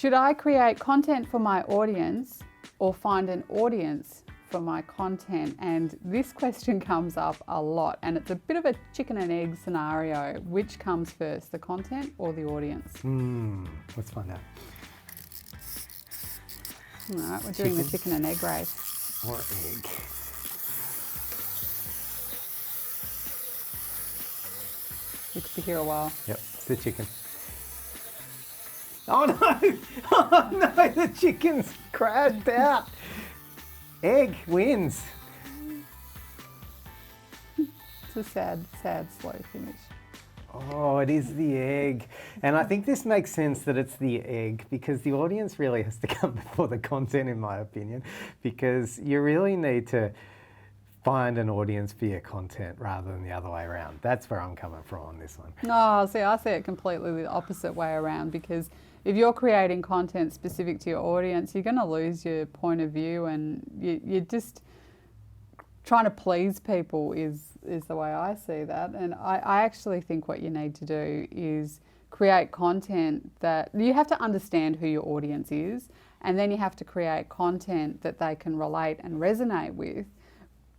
Should I create content for my audience or find an audience for my content? And this question comes up a lot, and it's a bit of a chicken and egg scenario. Which comes first, the content or the audience? Let's find out. All right, we're doing the chicken and egg race. Or egg. You could be here a while. Yep, it's the chicken. Oh no! Oh no, the chicken's crashed out. Egg wins. It's a sad, sad, slow finish. Oh, it is the egg. And I think this makes sense that it's the egg because the audience really has to come before the content, in my opinion, because you really need to find an audience for your content rather than the other way around. That's where I'm coming from on this one. No, see, I see it completely the opposite way around, because if you're creating content specific to your audience, you're going to lose your point of view, and you're just trying to please people is the way I see that. And I actually think what you need to do is create content that you have to understand who your audience is, and then you have to create content that they can relate and resonate with.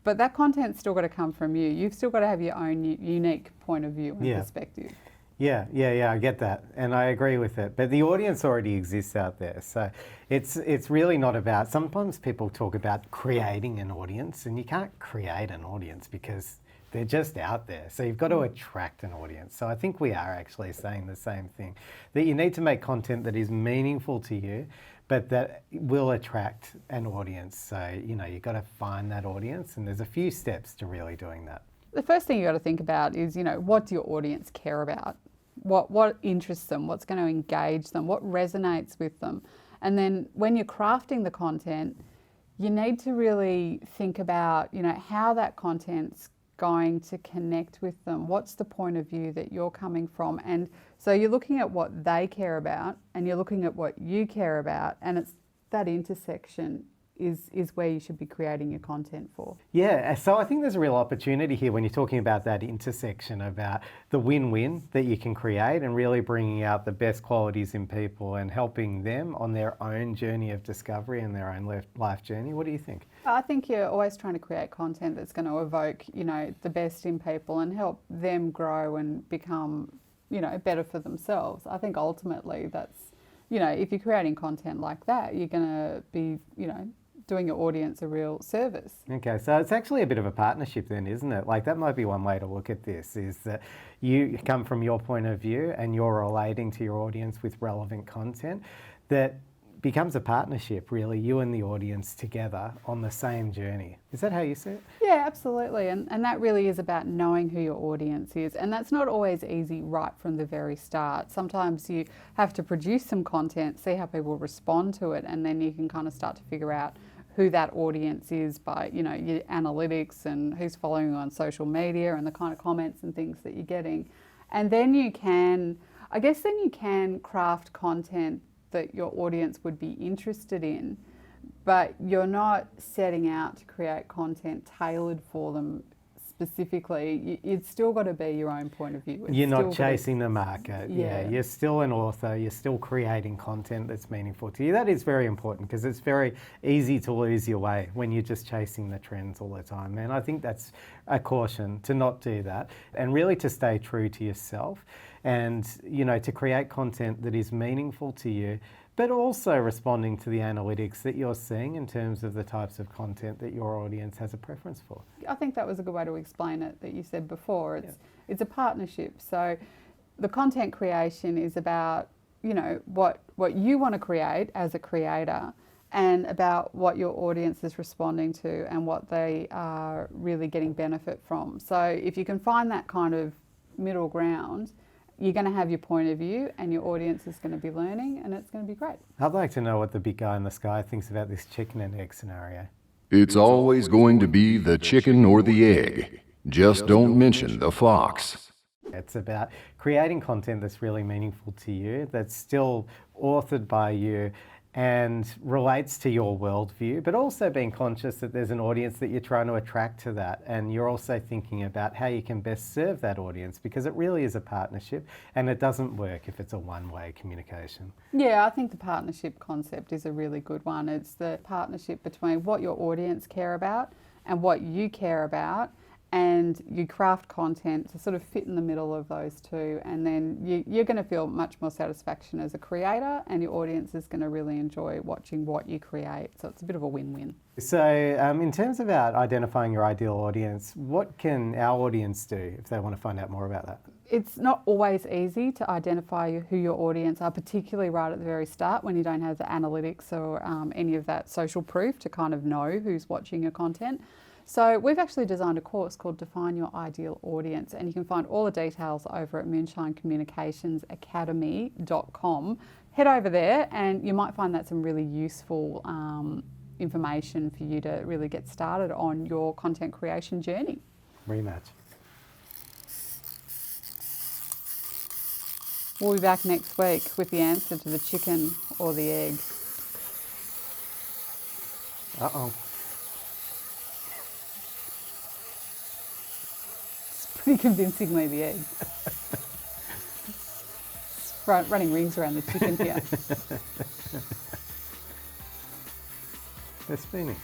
But that content's still got to come from you. You've still got to have your own unique point of view and perspective. Yeah, I get that, and I agree with it. But the audience already exists out there, so it's really not about. Sometimes people talk about creating an audience, and you can't create an audience because they're just out there. So you've got to attract an audience. So I think we are actually saying the same thing, that you need to make content that is meaningful to you, but that will attract an audience. So, you've got to find that audience, and there's a few steps to really doing that. The first thing you got to think about is, what do your audience care about? What interests them? What's going to engage them? What resonates with them? And then when you're crafting the content, you need to really think about, how that content's going to connect with them. What's the point of view that you're coming from? And so you're looking at what they care about, and you're looking at what you care about, and it's that intersection is where you should be creating your content for. Yeah, so I think there's a real opportunity here when you're talking about that intersection, about the win-win that you can create and really bringing out the best qualities in people and helping them on their own journey of discovery and their own life journey. What do you think? I think you're always trying to create content that's going to evoke, the best in people and help them grow and become, better for themselves. I think ultimately that's, if you're creating content like that, you're going to be, doing your audience a real service. Okay, so it's actually a bit of a partnership then, isn't it? Like, that might be one way to look at this, is that you come from your point of view and you're relating to your audience with relevant content that becomes a partnership, really, you and the audience together on the same journey. Is that how you see it? Yeah, absolutely. And that really is about knowing who your audience is. And that's not always easy right from the very start. Sometimes you have to produce some content, see how people respond to it, and then you can kind of start to figure out who that audience is by, your analytics and who's following you on social media and the kind of comments and things that you're getting. And then you can craft content that your audience would be interested in, but you're not setting out to create content tailored for them specifically. It's still got to be your own point of view. You're not chasing the market. Yeah, you're still an author. You're still creating content that's meaningful to you. That is very important because it's very easy to lose your way when you're just chasing the trends all the time. And I think that's a caution to not do that and really to stay true to yourself and, to create content that is meaningful to you, but also responding to the analytics that you're seeing in terms of the types of content that your audience has a preference for. I think that was a good way to explain it that you said before. It's a partnership. So the content creation is about, what you want to create as a creator and about what your audience is responding to and what they are really getting benefit from. So if you can find that kind of middle ground, you're going to have your point of view and your audience is going to be learning and it's going to be great. I'd like to know what the big guy in the sky thinks about this chicken and egg scenario. It's always going to be the chicken or the egg. Just don't mention the fox. It's about creating content that's really meaningful to you, that's still authored by you, and relates to your worldview, but also being conscious that there's an audience that you're trying to attract to that. And you're also thinking about how you can best serve that audience, because it really is a partnership and it doesn't work if it's a one-way communication. Yeah, I think the partnership concept is a really good one. It's the partnership between what your audience care about and what you care about, and you craft content to sort of fit in the middle of those two, and then you're going to feel much more satisfaction as a creator, and your audience is going to really enjoy watching what you create. So it's a bit of a win-win. So in terms of identifying your ideal audience, what can our audience do if they want to find out more about that? It's not always easy to identify who your audience are, particularly right at the very start when you don't have the analytics or any of that social proof to kind of know who's watching your content. So we've actually designed a course called Define Your Ideal Audience, and you can find all the details over at moonshinecommunicationsacademy.com. Head over there and you might find that some really useful information for you to really get started on your content creation journey. Rematch. We'll be back next week with the answer to the chicken or the egg. Uh-oh. Pretty convincingly the egg. Running rings around the chicken here. They're spinning.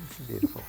This is beautiful.